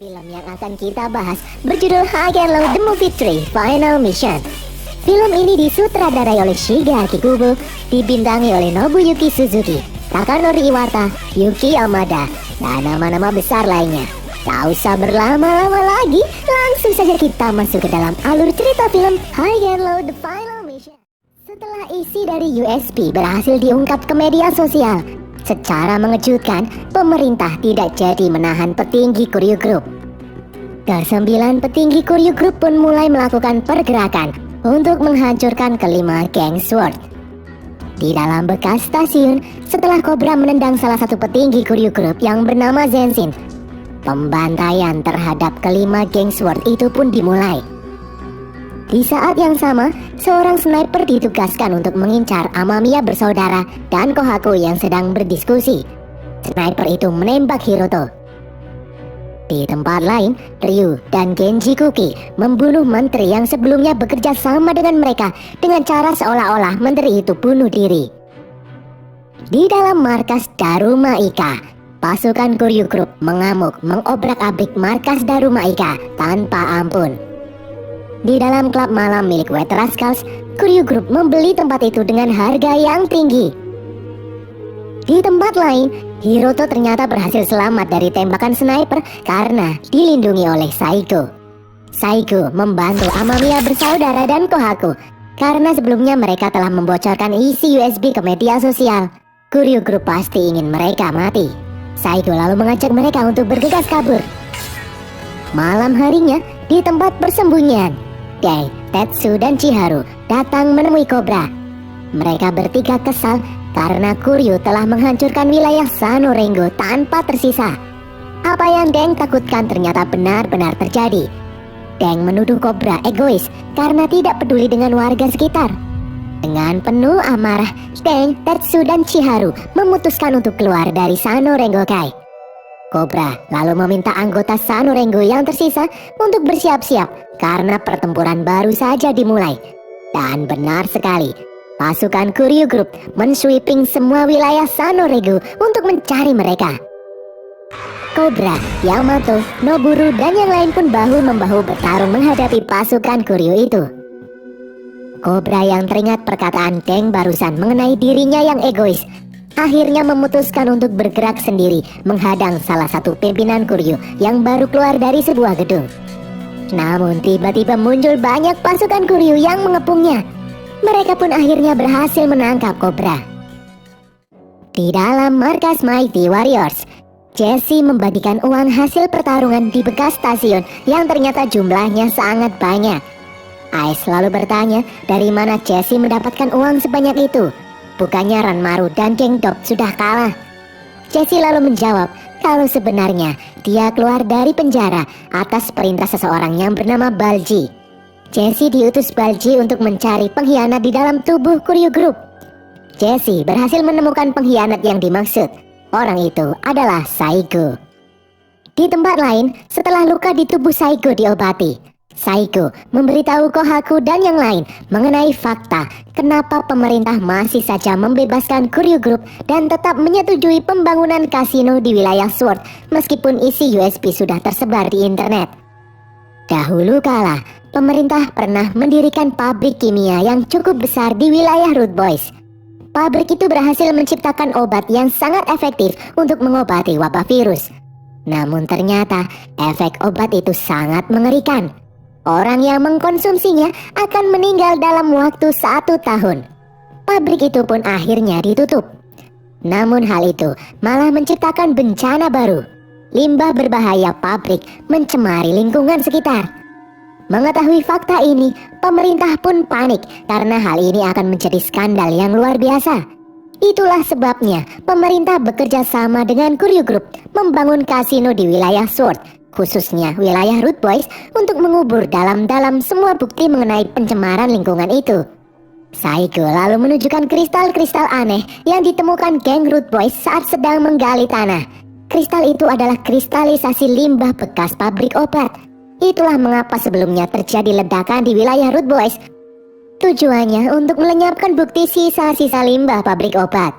Film yang akan kita bahas berjudul High and Low The Movie 3 Final Mission. Film ini disutradarai oleh Shigeaki Kubo, dibintangi oleh Nobuyuki Suzuki, Takanori Iwata, Yuki Yamada, dan nama-nama besar lainnya. Tak usah berlama-lama lagi, langsung saja kita masuk ke dalam alur cerita film High and Low The Final Mission. Setelah isi dari USB berhasil diungkap ke media sosial, secara mengejutkan, pemerintah tidak jadi menahan petinggi Koryu Group. Kesembilan petinggi Koryu Group pun mulai melakukan pergerakan untuk menghancurkan kelima geng Sword. Di dalam bekas stasiun, setelah Cobra menendang salah satu petinggi Koryu Group yang bernama Zenshin, pembantaian terhadap kelima geng Sword itu pun dimulai. Di saat yang sama, seorang sniper ditugaskan untuk mengincar Amamiya bersaudara dan Kohaku yang sedang berdiskusi. Sniper itu menembak Hiroto. Di tempat lain, Ryu dan Genji Kuki membunuh menteri yang sebelumnya bekerja sama dengan mereka dengan cara seolah-olah menteri itu bunuh diri. Di dalam markas Daruma Ika, pasukan Koryu Group mengamuk mengobrak-abrik markas Daruma Ika tanpa ampun. Di dalam klub malam milik White Rascals, Koryu Group membeli tempat itu dengan harga yang tinggi. Di tempat lain, Hiroto ternyata berhasil selamat dari tembakan sniper karena dilindungi oleh Saiko. Saiko membantu Amamiya bersaudara dan Kohaku karena sebelumnya mereka telah membocorkan isi USB ke media sosial. Koryu Group pasti ingin mereka mati. Saiko lalu mengajak mereka untuk bergegas kabur. Malam harinya, di tempat persembunyian, Dai, Tetsu, dan Chiharu datang menemui Cobra. Mereka bertiga kesal karena Koryu telah menghancurkan wilayah Sanorengo tanpa tersisa. Apa yang Deng takutkan ternyata benar-benar terjadi. Deng menuduh Cobra egois karena tidak peduli dengan warga sekitar. Dengan penuh amarah, Deng, Tetsu, dan Chiharu memutuskan untuk keluar dari Sanorengo Kai. Cobra lalu meminta anggota Sanorengo yang tersisa untuk bersiap-siap karena pertempuran baru saja dimulai. Dan benar sekali, pasukan Koryu Group mensweeping semua wilayah Sanorengo untuk mencari mereka. Cobra, Yamato, Noburu, dan yang lain pun bahu-membahu bertarung menghadapi pasukan Koryu itu. Cobra yang teringat perkataan Deng barusan mengenai dirinya yang egois, akhirnya memutuskan untuk bergerak sendiri menghadang salah satu pimpinan Koryu yang baru keluar dari sebuah gedung. Namun tiba-tiba muncul banyak pasukan Koryu yang mengepungnya. Mereka pun akhirnya berhasil menangkap Cobra. Di dalam markas Mighty Warriors, Jesse membagikan uang hasil pertarungan di bekas stasiun yang ternyata jumlahnya sangat banyak. Ice lalu bertanya dari mana Jesse mendapatkan uang sebanyak itu. Bukannya Ranmaru dan geng Dog sudah kalah? Jesse lalu menjawab kalau sebenarnya dia keluar dari penjara atas perintah seseorang yang bernama Balji. Jesse diutus Balji untuk mencari pengkhianat di dalam tubuh Koryu Group. Jesse berhasil menemukan pengkhianat yang dimaksud. Orang itu adalah Saiko. Di tempat lain, setelah luka di tubuh Saiko diobati, Saiko memberitahu Kohaku dan yang lain mengenai fakta kenapa pemerintah masih saja membebaskan Koryu Group dan tetap menyetujui pembangunan kasino di wilayah Sword meskipun isi USB sudah tersebar di internet. Dahulu kala, pemerintah pernah mendirikan pabrik kimia yang cukup besar di wilayah Root Boys. Pabrik itu berhasil menciptakan obat yang sangat efektif untuk mengobati wabah virus. Namun ternyata efek obat itu sangat mengerikan. Orang yang mengkonsumsinya akan meninggal dalam waktu 1 tahun. Pabrik itu pun akhirnya ditutup. Namun hal itu malah menciptakan bencana baru. Limbah berbahaya pabrik mencemari lingkungan sekitar. Mengetahui fakta ini, pemerintah pun panik karena hal ini akan menjadi skandal yang luar biasa. Itulah sebabnya pemerintah bekerja sama dengan Koryu Group membangun kasino di wilayah Sword, khususnya wilayah Root Boys, untuk mengubur dalam-dalam semua bukti mengenai pencemaran lingkungan itu. Saiko lalu menunjukkan kristal-kristal aneh yang ditemukan geng Root Boys saat sedang menggali tanah. Kristal itu adalah kristalisasi limbah bekas pabrik obat. Itulah mengapa sebelumnya terjadi ledakan di wilayah Root Boys. Tujuannya untuk melenyapkan bukti sisa-sisa limbah pabrik obat.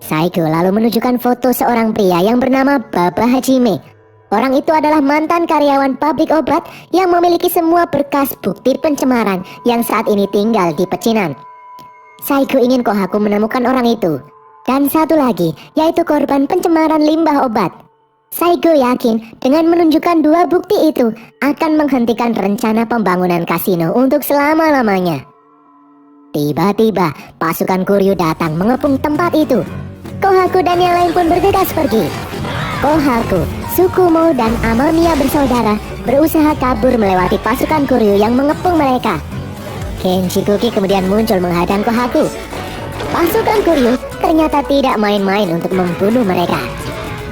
Saiko lalu menunjukkan foto seorang pria yang bernama Baba Hajime. Orang itu adalah mantan karyawan pabrik obat yang memiliki semua berkas bukti pencemaran yang saat ini tinggal di pecinan. Saigo ingin Kohaku menemukan orang itu. Dan satu lagi, yaitu korban pencemaran limbah obat. Saigo yakin dengan menunjukkan dua bukti itu akan menghentikan rencana pembangunan kasino untuk selama-lamanya. Tiba-tiba pasukan Kuryu datang mengepung tempat itu. Kohaku dan yang lain pun bergegas pergi. Kohaku, Tsukumo, dan Amamiya bersaudara berusaha kabur melewati pasukan Kuryu yang mengepung mereka. Kenchikuki kemudian muncul menghadang Kohaku. Pasukan Kuryu ternyata tidak main-main untuk membunuh mereka.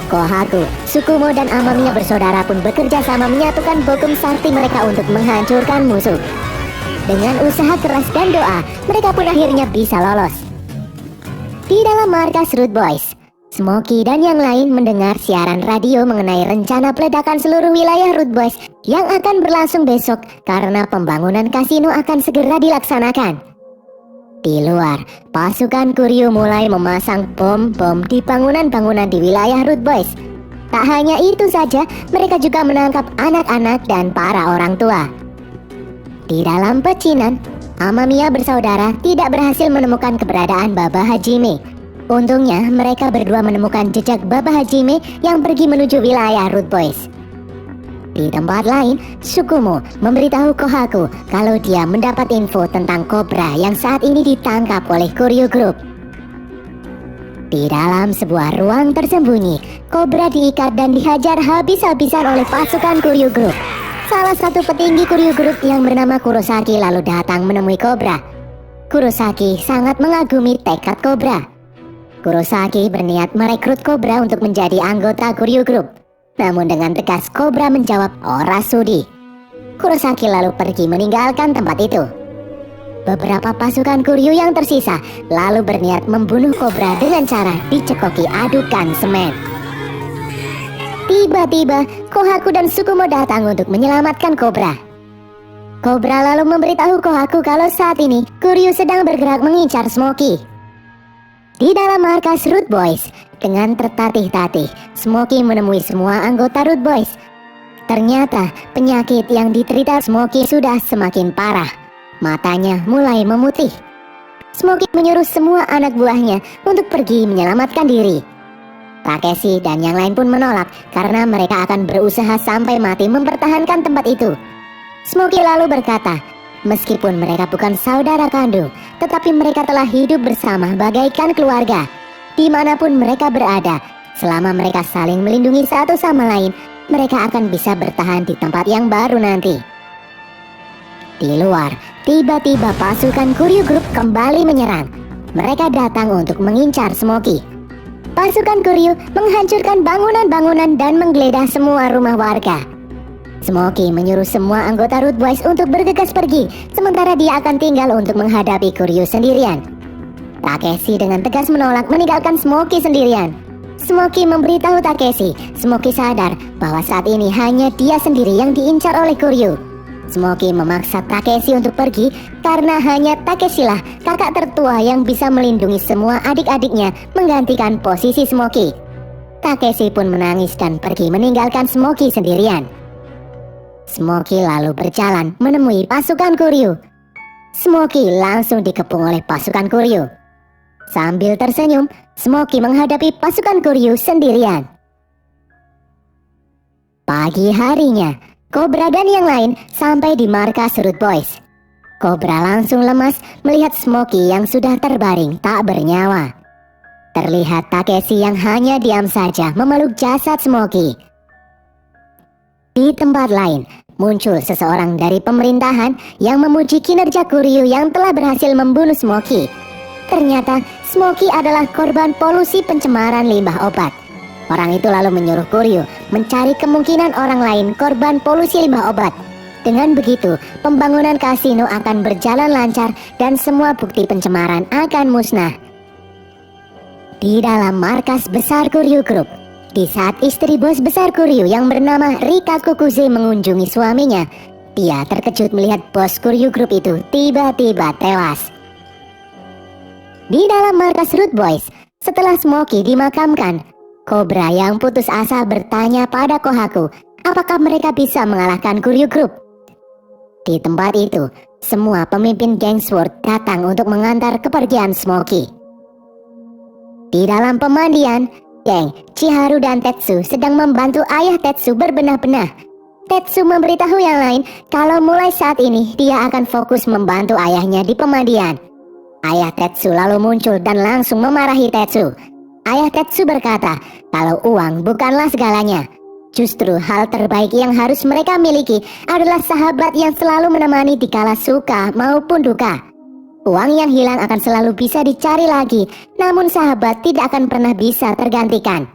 Kohaku, Tsukumo, dan Amamiya bersaudara pun bekerja sama menyatukan bokum sakti mereka untuk menghancurkan musuh. Dengan usaha keras dan doa, mereka pun akhirnya bisa lolos. Di dalam markas Root Boys, Smokey dan yang lain mendengar siaran radio mengenai rencana peledakan seluruh wilayah Root Boys yang akan berlangsung besok karena pembangunan kasino akan segera dilaksanakan. Di luar, pasukan Kuryu mulai memasang bom-bom di bangunan-bangunan di wilayah Root Boys. Tak hanya itu saja, mereka juga menangkap anak-anak dan para orang tua. Di dalam pecinan, Amamiya bersaudara tidak berhasil menemukan keberadaan Baba Hajime. Untungnya mereka berdua menemukan jejak Baba Hajime yang pergi menuju wilayah Root Boys. Di tempat lain, Tsukumo memberitahu Kohaku kalau dia mendapat info tentang Cobra yang saat ini ditangkap oleh Kuryu Group. Di dalam sebuah ruang tersembunyi, Cobra diikat dan dihajar habis-habisan oleh pasukan Kuryu Group. Salah satu petinggi Kuryu Group yang bernama Kurosaki lalu datang menemui Cobra. Kurosaki sangat mengagumi tekad Cobra. Kurosaki berniat merekrut Cobra untuk menjadi anggota Kuryu Group. Namun dengan tegas Cobra menjawab ora sudi. Kurosaki lalu pergi meninggalkan tempat itu. Beberapa pasukan Kuryu yang tersisa lalu berniat membunuh Cobra dengan cara dicekoki adukan semen. Tiba-tiba Kohaku dan Tsukumo datang untuk menyelamatkan Cobra. Cobra lalu memberitahu Kohaku kalau saat ini Kuryu sedang bergerak mengincar Smokey. Di dalam markas Root Boys, dengan tertatih-tatih, Smokey menemui semua anggota Root Boys. Ternyata penyakit yang diderita Smokey sudah semakin parah. Matanya mulai memutih. Smokey menyuruh semua anak buahnya untuk pergi menyelamatkan diri. Takeshi dan yang lain pun menolak karena mereka akan berusaha sampai mati mempertahankan tempat itu. Smokey lalu berkata, meskipun mereka bukan saudara kandung, tetapi mereka telah hidup bersama bagaikan keluarga. Dimanapun mereka berada, selama mereka saling melindungi satu sama lain, mereka akan bisa bertahan di tempat yang baru nanti. Di luar, tiba-tiba pasukan Kuryu Group kembali menyerang. Mereka datang untuk mengincar Smokey. Pasukan Kuryu menghancurkan bangunan-bangunan dan menggeledah semua rumah warga. Smokey menyuruh semua anggota Root Boys untuk bergegas pergi, sementara dia akan tinggal untuk menghadapi Kuryu sendirian. Takeshi dengan tegas menolak meninggalkan Smokey sendirian. Smokey memberitahu Takeshi, Smokey sadar bahwa saat ini hanya dia sendiri yang diincar oleh Kuryu. Smokey memaksa Takeshi untuk pergi karena hanya Takeshi lah kakak tertua yang bisa melindungi semua adik-adiknya menggantikan posisi Smokey. Takeshi pun menangis dan pergi meninggalkan Smokey sendirian. Smokey lalu berjalan menemui pasukan Kuryu. Smokey langsung dikepung oleh pasukan Kuryu. Sambil tersenyum, Smokey menghadapi pasukan Kuryu sendirian. Pagi harinya, Cobra dan yang lain sampai di markas Root Boys. Cobra langsung lemas melihat Smokey yang sudah terbaring tak bernyawa. Terlihat Takeshi yang hanya diam saja memeluk jasad Smokey. Di tempat lain, muncul seseorang dari pemerintahan yang memuji kinerja Kuryu yang telah berhasil membunuh Smokey. Ternyata Smokey adalah korban polusi pencemaran limbah obat. Orang itu lalu menyuruh Kuryu mencari kemungkinan orang lain korban polusi limbah obat. Dengan begitu, pembangunan kasino akan berjalan lancar dan semua bukti pencemaran akan musnah. Di dalam markas besar Kuryu Group, di saat istri bos besar Kuryu yang bernama Rika Kukuze mengunjungi suaminya, dia terkejut melihat bos Kuryu Group itu tiba-tiba tewas. Di dalam markas Root Boys, setelah Smokey dimakamkan, Cobra yang putus asa bertanya pada Kohaku, apakah mereka bisa mengalahkan Kuryu Group? Di tempat itu, semua pemimpin geng Sword datang untuk mengantar kepergian Smoky. Di dalam pemandian, geng Chiharu dan Tetsu sedang membantu ayah Tetsu berbenah-benah. Tetsu memberitahu yang lain kalau mulai saat ini dia akan fokus membantu ayahnya di pemandian. Ayah Tetsu lalu muncul dan langsung memarahi Tetsu. Ayah Tetsu berkata kalau uang bukanlah segalanya. Justru hal terbaik yang harus mereka miliki adalah sahabat yang selalu menemani di kala suka maupun duka. Uang yang hilang akan selalu bisa dicari lagi, namun sahabat tidak akan pernah bisa tergantikan.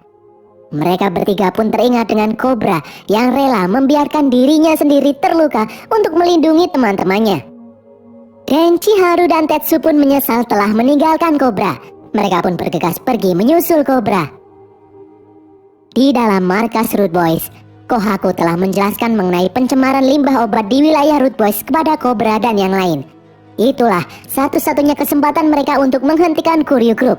Mereka bertiga pun teringat dengan Cobra yang rela membiarkan dirinya sendiri terluka untuk melindungi teman-temannya. Dan Chiharu dan Tetsu pun menyesal telah meninggalkan Cobra. Mereka pun bergegas pergi menyusul Cobra. Di dalam markas Root Boys, Kohaku telah menjelaskan mengenai pencemaran limbah obat di wilayah Root Boys kepada Cobra dan yang lain. Itulah satu-satunya kesempatan mereka untuk menghentikan Kuryu Group.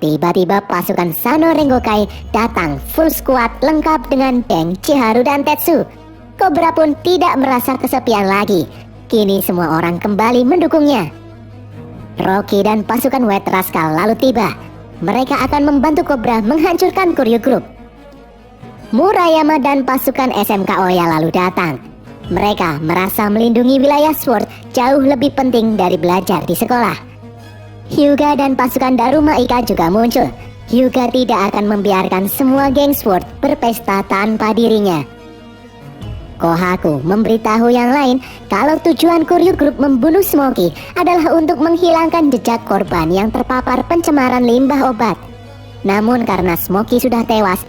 Tiba-tiba pasukan Sano Rengokai datang full squad lengkap dengan geng Chiharu dan Tetsu. Cobra pun tidak merasa kesepian lagi. Kini semua orang kembali mendukungnya. Rocky dan pasukan White Rascal lalu tiba. Mereka akan membantu Cobra menghancurkan Kuryu Group. Murayama dan pasukan SMK Oya lalu datang. Mereka merasa melindungi wilayah Sword jauh lebih penting dari belajar di sekolah. Hyuga dan pasukan Daruma Ika juga muncul. Hyuga tidak akan membiarkan semua geng Sword berpesta tanpa dirinya. Kohaku memberitahu yang lain kalau tujuan Kuryu Group membunuh Smoky adalah untuk menghilangkan jejak korban yang terpapar pencemaran limbah obat. Namun karena Smoky sudah tewas,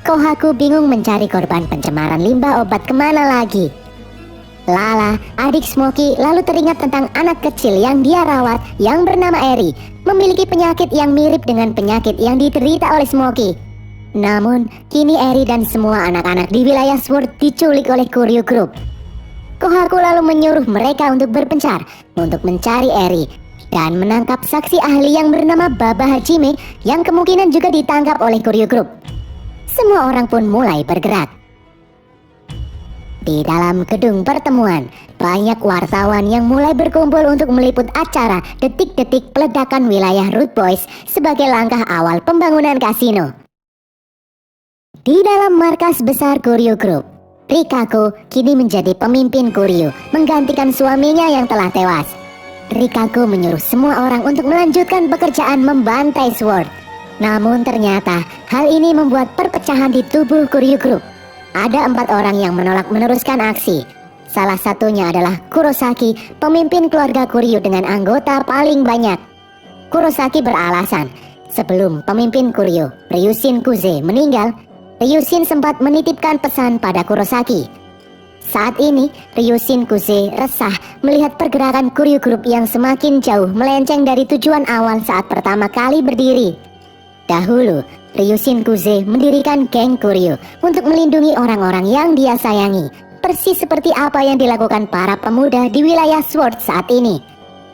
Kohaku bingung mencari korban pencemaran limbah obat kemana lagi. Lala, adik Smoky, lalu teringat tentang anak kecil yang dia rawat yang bernama Eri, memiliki penyakit yang mirip dengan penyakit yang diderita oleh Smoky. Namun, kini Eri dan semua anak-anak di wilayah Sword diculik oleh Kuryu Group. Kohaku lalu menyuruh mereka untuk berpencar untuk mencari Eri dan menangkap saksi ahli yang bernama Baba Hajime yang kemungkinan juga ditangkap oleh Kuryu Group. Semua orang pun mulai bergerak. Di dalam gedung pertemuan, banyak wartawan yang mulai berkumpul untuk meliput acara detik-detik peledakan wilayah Root Boys sebagai langkah awal pembangunan kasino. Di dalam markas besar Kuryu Group, Rikaku kini menjadi pemimpin Kuryu, menggantikan suaminya yang telah tewas. Rikaku menyuruh semua orang untuk melanjutkan pekerjaan membantai Sword. Namun ternyata hal ini membuat perpecahan di tubuh Kuryu Group. Ada 4 orang yang menolak meneruskan aksi. Salah satunya adalah Kurosaki, pemimpin keluarga Kuryu dengan anggota paling banyak. Kurosaki beralasan, sebelum pemimpin Kuryu, Ryushin Kuze, meninggal, Ryushin sempat menitipkan pesan pada Kurosaki. Saat ini, Ryushin Kuze resah melihat pergerakan Kuryu Group yang semakin jauh melenceng dari tujuan awal saat pertama kali berdiri. Dahulu, Ryushin Kuze mendirikan geng Kuryu untuk melindungi orang-orang yang dia sayangi, persis seperti apa yang dilakukan para pemuda di wilayah Sword saat ini.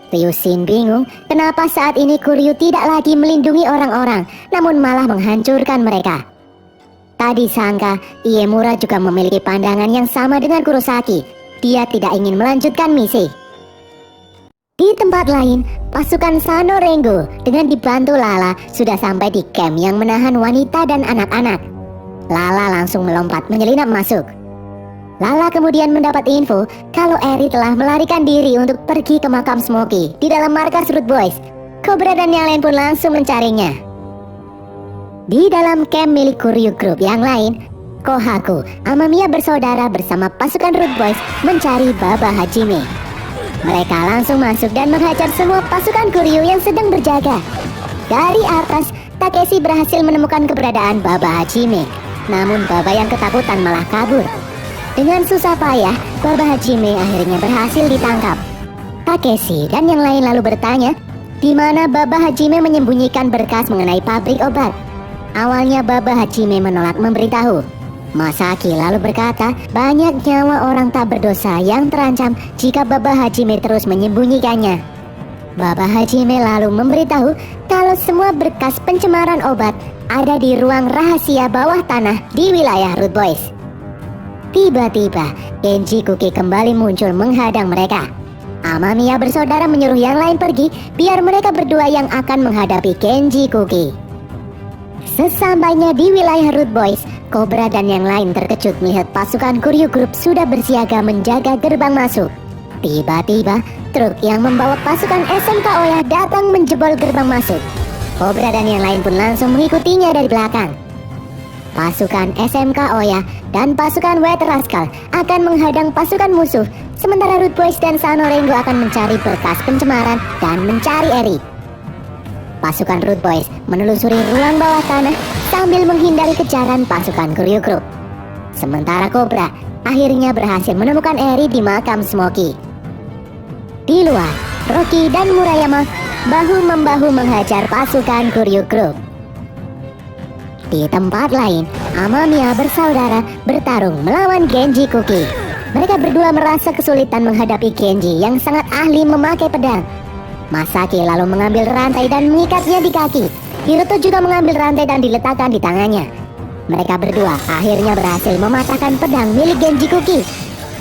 Ryushin bingung kenapa saat ini Kuryu tidak lagi melindungi orang-orang, namun malah menghancurkan mereka. Tadi sangka Iemura juga memiliki pandangan yang sama dengan Kurosaki. Dia tidak ingin melanjutkan misi. Di tempat lain, pasukan Sano Rengo dengan dibantu Lala sudah sampai di camp yang menahan wanita dan anak-anak. Lala langsung melompat menyelinap masuk. Lala kemudian mendapat info kalau Eri telah melarikan diri untuk pergi ke makam Smoky di dalam markas Root Boys. Cobra dan yang lain pun langsung mencarinya. Di dalam camp milik Kuryu Group yang lain, Kohaku, Amamiya bersaudara bersama pasukan Root Boys mencari Baba Hajime. Mereka langsung masuk dan menghajar semua pasukan Kuryu yang sedang berjaga. Dari atas, Takeshi berhasil menemukan keberadaan Baba Hajime. Namun Baba yang ketakutan malah kabur. Dengan susah payah, Baba Hajime akhirnya berhasil ditangkap. Takeshi dan yang lain lalu bertanya, di mana Baba Hajime menyembunyikan berkas mengenai pabrik obat. Awalnya Baba Hajime menolak memberitahu. Masaki lalu berkata, banyak nyawa orang tak berdosa yang terancam jika Baba Hajime terus menyembunyikannya. Baba Hajime lalu memberitahu kalau semua berkas pencemaran obat ada di ruang rahasia bawah tanah di wilayah Rude Boys. Tiba-tiba, Genji Kuki kembali muncul menghadang mereka. Amamiya bersaudara menyuruh yang lain pergi biar mereka berdua yang akan menghadapi Genji Kuki. Sesampainya di wilayah Rude Boys, Cobra dan yang lain terkejut melihat pasukan Kuryu Group sudah bersiaga menjaga gerbang masuk. Tiba-tiba, truk yang membawa pasukan SMK Oya datang menjebol gerbang masuk. Cobra dan yang lain pun langsung mengikutinya dari belakang. Pasukan SMK Oya dan pasukan White Rascal akan menghadang pasukan musuh, sementara Rude Boys dan Sano Rengo akan mencari berkas pencemaran dan mencari Eri. Pasukan Rude Boys menelusuri ruang bawah tanah sambil menghindari kejaran pasukan Kuryu Group. Sementara Cobra akhirnya berhasil menemukan Eri di makam Smokey. Di luar, Rocky dan Murayama bahu-membahu menghajar pasukan Kuryu Group. Di tempat lain, Amamiya bersaudara bertarung melawan Genji Kuki. Mereka berdua merasa kesulitan menghadapi Genji yang sangat ahli memakai pedang. Masaki lalu mengambil rantai dan mengikatnya di kaki. Hiruto juga mengambil rantai dan diletakkan di tangannya. Mereka berdua akhirnya berhasil mematahkan pedang milik Genji Kuki.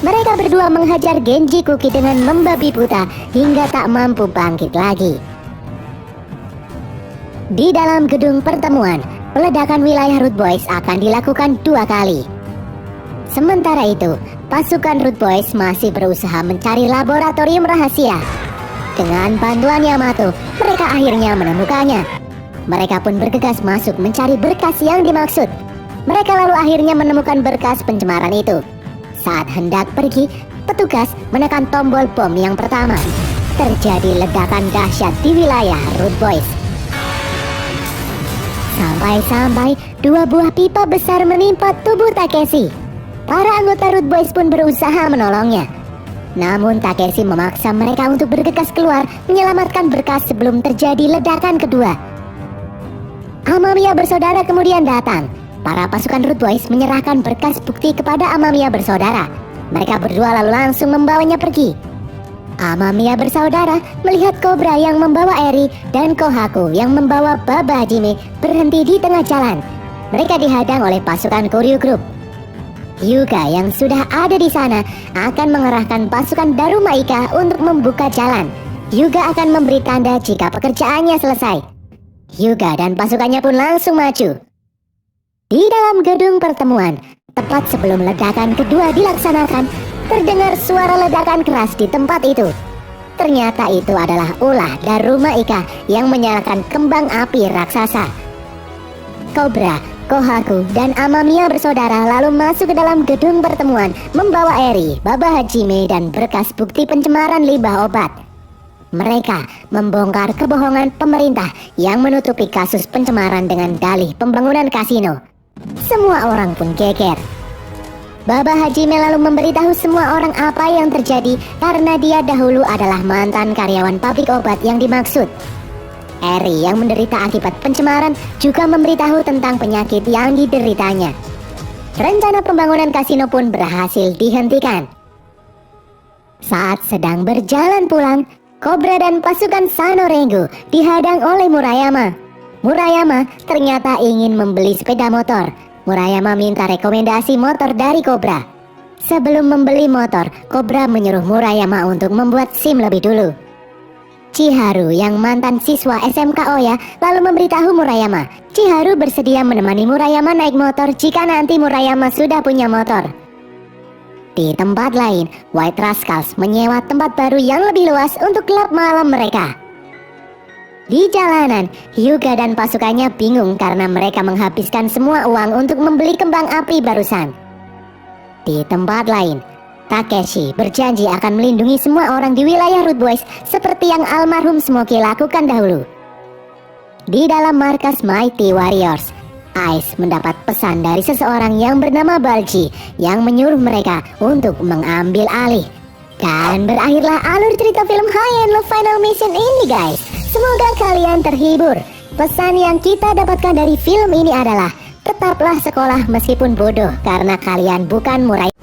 Mereka berdua menghajar Genji Kuki dengan membabi buta hingga tak mampu bangkit lagi. Di dalam gedung pertemuan, peledakan wilayah Rude Boys akan dilakukan 2 kali. Sementara itu, pasukan Rude Boys masih berusaha mencari laboratorium rahasia. Dengan bantuan Yamato, mereka akhirnya menemukannya. Mereka pun bergegas masuk mencari berkas yang dimaksud. Mereka lalu akhirnya menemukan berkas pencemaran itu. Saat hendak pergi, petugas menekan tombol bom yang pertama. Terjadi ledakan dahsyat di wilayah Rude Boys. Sampai-sampai 2 buah pipa besar menimpa tubuh Takeshi. Para anggota Rude Boys pun berusaha menolongnya. Namun Takeshi memaksa mereka untuk bergegas keluar menyelamatkan berkas sebelum terjadi ledakan kedua. Amamiya bersaudara kemudian datang. Para pasukan Rude Boys menyerahkan berkas bukti kepada Amamiya bersaudara. Mereka berdua lalu langsung membawanya pergi. Amamiya bersaudara melihat Cobra yang membawa Eri dan Kohaku yang membawa Baba Hajime berhenti di tengah jalan. Mereka dihadang oleh pasukan Kuryu Group. Hyuga yang sudah ada di sana akan mengerahkan pasukan Daruma Ika untuk membuka jalan. Hyuga akan memberi tanda jika pekerjaannya selesai. Hyuga dan pasukannya pun langsung maju. Di dalam gedung pertemuan, tepat sebelum ledakan kedua dilaksanakan, terdengar suara ledakan keras di tempat itu. Ternyata itu adalah ulah Daruma Ika yang menyalakan kembang api raksasa. Cobra, Kohaku, dan Amamiya bersaudara lalu masuk ke dalam gedung pertemuan membawa Eri, Baba Hajime, dan berkas bukti pencemaran limbah obat. Mereka membongkar kebohongan pemerintah yang menutupi kasus pencemaran dengan dalih pembangunan kasino. Semua orang pun geger. Baba Hajime lalu memberitahu semua orang apa yang terjadi karena dia dahulu adalah mantan karyawan pabrik obat yang dimaksud. Eri yang menderita akibat pencemaran juga memberitahu tentang penyakit yang dideritanya. Rencana pembangunan kasino pun berhasil dihentikan. Saat sedang berjalan pulang, Cobra dan pasukan Sano Rengo dihadang oleh Murayama. Murayama ternyata ingin membeli sepeda motor. Murayama minta rekomendasi motor dari Cobra. Sebelum membeli motor, Cobra menyuruh Murayama untuk membuat SIM lebih dulu. Chiharu yang mantan siswa SMK Oya lalu memberitahu Murayama. Chiharu bersedia menemani Murayama naik motor jika nanti Murayama sudah punya motor. Di tempat lain, White Rascals menyewa tempat baru yang lebih luas untuk klub malam mereka. Di jalanan, Hyuga dan pasukannya bingung karena mereka menghabiskan semua uang untuk membeli kembang api barusan. Di tempat lain, Takeshi berjanji akan melindungi semua orang di wilayah Rude Boys seperti yang almarhum Smokey lakukan dahulu. Di dalam markas Mighty Warriors, Ice mendapat pesan dari seseorang yang bernama Balji yang menyuruh mereka untuk mengambil alih. Dan berakhirlah alur cerita film High and Low Final Mission ini guys. Semoga kalian terhibur. Pesan yang kita dapatkan dari film ini adalah tetaplah sekolah meskipun bodoh karena kalian bukan murai.